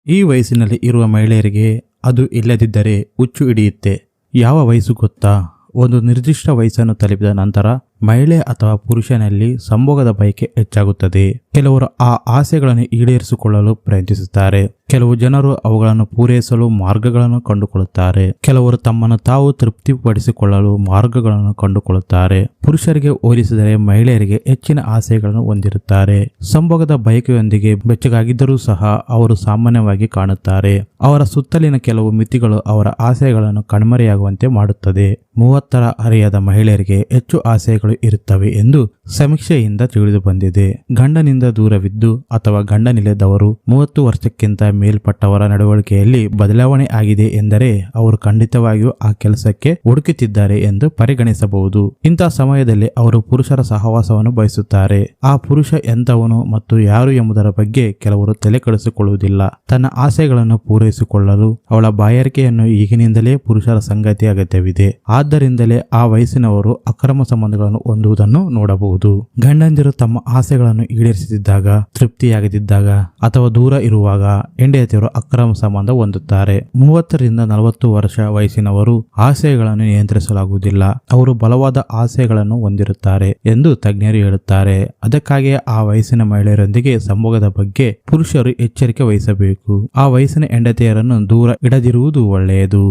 ಈ ವಯಸ್ಸಿನಲ್ಲಿ ಇರುವ ಮಹಿಳೆಯರಿಗೆ ಅದು ಇಲ್ಲದಿದ್ದರೆ ಹುಚ್ಚು ಹಿಡಿಯುತ್ತೆ. ಯಾವ ವಯಸ್ಸು ಗೊತ್ತಾ? ಒಂದು ನಿರ್ದಿಷ್ಟ ವಯಸ್ಸನ್ನು ತಲುಪಿದ ನಂತರ ಮಹಿಳೆ ಅಥವಾ ಪುರುಷನಲ್ಲಿ ಸಂಭೋಗದ ಬಯಕೆ ಹೆಚ್ಚಾಗುತ್ತದೆ. ಕೆಲವರು ಆ ಆಸೆಗಳನ್ನು ಈಡೇರಿಸಿಕೊಳ್ಳಲು ಪ್ರಯತ್ನಿಸುತ್ತಾರೆ. ಕೆಲವು ಜನರು ಅವುಗಳನ್ನು ಪೂರೈಸಲು ಮಾರ್ಗಗಳನ್ನು ಕಂಡುಕೊಳ್ಳುತ್ತಾರೆ. ಕೆಲವರು ತಮ್ಮನ್ನು ತಾವು ತೃಪ್ತಿಪಡಿಸಿಕೊಳ್ಳಲು ಮಾರ್ಗಗಳನ್ನು ಕಂಡುಕೊಳ್ಳುತ್ತಾರೆ. ಪುರುಷರಿಗೆ ಹೋಲಿಸಿದರೆ ಮಹಿಳೆಯರಿಗೆ ಹೆಚ್ಚಿನ ಆಸೆಗಳನ್ನು ಹೊಂದಿರುತ್ತಾರೆ. ಸಂಭೋಗದ ಬಯಕೆಯೊಂದಿಗೆ ಬೆಚ್ಚಗಾಗಿದ್ದರೂ ಸಹ ಅವರು ಸಾಮಾನ್ಯವಾಗಿ ಕಾಣುತ್ತಾರೆ. ಅವರ ಸುತ್ತಲಿನ ಕೆಲವು ಮಿತಿಗಳು ಅವರ ಆಸೆಗಳನ್ನು ಕಣ್ಮರೆಯಾಗುವಂತೆ ಮಾಡುತ್ತದೆ. 30ರ ಹರೆಯದ ಮಹಿಳೆಯರಿಗೆ ಹೆಚ್ಚು ಆಸೆಗಳು ಇರುತ್ತವೆ ಎಂದು ಸಮೀಕ್ಷೆಯಿಂದ ತಿಳಿದು ಬಂದಿದೆ. ಗಂಡನಿಂದ ದೂರವಿದ್ದು ಅಥವಾ ಗಂಡನಿಲ್ಲದವರು 30 ವರ್ಷಕ್ಕಿಂತ ಮೇಲ್ಪಟ್ಟವರ ನಡವಳಿಕೆಯಲ್ಲಿ ಬದಲಾವಣೆ ಆಗಿದೆ ಎಂದರೆ ಅವರು ಖಂಡಿತವಾಗಿಯೂ ಆ ಕೆಲಸಕ್ಕೆ ಹುಡುಕುತ್ತಿದ್ದಾರೆ ಎಂದು ಪರಿಗಣಿಸಬಹುದು. ಇಂತಹ ಸಮಯದಲ್ಲಿ ಅವರು ಪುರುಷರ ಸಹವಾಸವನ್ನು ಬಯಸುತ್ತಾರೆ. ಆ ಪುರುಷ ಎಂಥವನು ಮತ್ತು ಯಾರು ಎಂಬುದರ ಬಗ್ಗೆ ಕೆಲವರು ತಲೆಕೆಡಿಸಿಕೊಳ್ಳುವುದಿಲ್ಲ. ತನ್ನ ಆಸೆಗಳನ್ನು ಪೂರೈಸಿಕೊಳ್ಳಲು ಅವಳ ಬಾಯಾರಿಕೆಯನ್ನು ಈಗಿನಿಂದಲೇ ಪುರುಷರ ಸಂಗತಿ ಅಗತ್ಯವಿದೆ. ಆದ್ದರಿಂದಲೇ ಆ ವಯಸ್ಸಿನವರು ಅಕ್ರಮ ಸಂಬಂಧಗಳನ್ನು ಹೊಂದುವುದನ್ನು ನೋಡಬಹುದು. ಗಂಡಂದಿರು ತಮ್ಮ ಆಸೆಗಳನ್ನು ಈಡೇರಿಸುತ್ತಿದ್ದಾಗ, ತೃಪ್ತಿಯಾಗದಿದ್ದಾಗ ಅಥವಾ ದೂರ ಇರುವಾಗ ಹೆಂಡತಿಯರು ಅಕ್ರಮ ಸಂಬಂಧ ಹೊಂದುತ್ತಾರೆ. 30ರಿಂದ 40 ವರ್ಷ ವಯಸ್ಸಿನವರು ಆಸೆಗಳನ್ನು ನಿಯಂತ್ರಿಸಲಾಗುವುದಿಲ್ಲ. ಅವರು ಬಲವಾದ ಆಸೆಗಳನ್ನು ಹೊಂದಿರುತ್ತಾರೆ ಎಂದು ತಜ್ಞರು ಹೇಳುತ್ತಾರೆ. ಅದಕ್ಕಾಗಿಯೇ ಆ ವಯಸ್ಸಿನ ಮಹಿಳೆಯರೊಂದಿಗೆ ಸಂಭೋಗದ ಬಗ್ಗೆ ಪುರುಷರು ಎಚ್ಚರಿಕೆ ವಹಿಸಬೇಕು. ಆ ವಯಸ್ಸಿನ ಹೆಂಡತಿಯರನ್ನು ದೂರ ಇಡದಿರುವುದು ಒಳ್ಳೆಯದು.